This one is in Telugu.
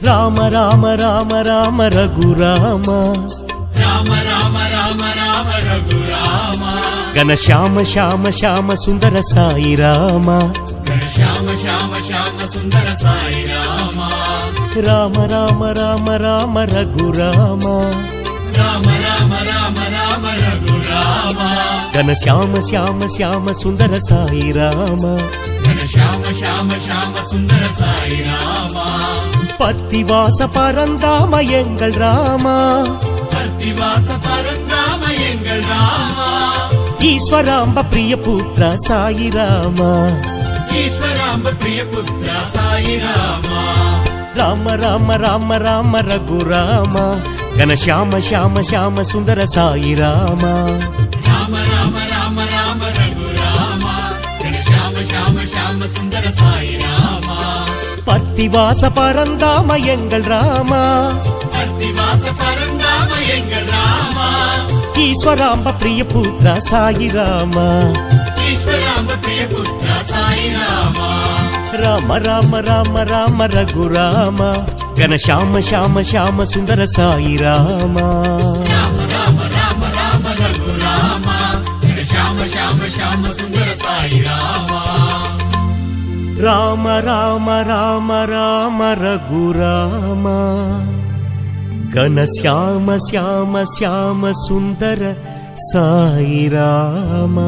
రామ రామ రామ రామ రఘురామ రామ రామ రామ రామ రఘురామ ఘన శ్యామ శ్యామ శ్యామ సుందర సాయి రామ శ్యామ శ్యామ శ్యామ సుందర సాయి రామ రామ రామ రామ రామ రఘురామ రామ రామ రామ రామ రఘురామ ఘన శ్యామ శ్యామ శ్యామ సుందర సాయి రామ శ్యామ శ్యామ శ్యామ సుందర సాయి రామ பத்திவாச பரந்தாம எங்கள் ராமா பத்திவாச பரந்தாம எங்கள் ராமா ஈஸ்வராம்ப பிரிய புத்திர சாயி ராமா ஈஸ்வராம்ப பிரிய புத்திர சாயி ராமா ராம ராம ராம ராம ரகுராம ఘన శ్యామ శ్యామ శ్యామ సుందర సాయి రామ రామ రామ రామ రామ రఘురామ శ్యామ శ్యామ శ్యామ సుందర సాయి రామ பத்திவாச பரந்தாம எங்கள் ராமா பத்திவாச பரந்தாம எங்கள் ராமா ஈஸ்வராம்ப பிரிய புத்திர சாயி ராமா ஈஸ்வராம்ப பிரிய புத்திர சாయి ராமா రామ రామ రామ రామ రఘురామ ఘన శ్యామ శ్యామ శ్యామ సుందర సాయి రామ రామ రామ రామ రామ రఘురామ శ్యామ శ్యామ శ్యామ సుందర సాయి రామ రామ రామ రామ రామ రఘురామ ఘన శ్యామ శ్యామ శ్యామ సుందర సాయి రామ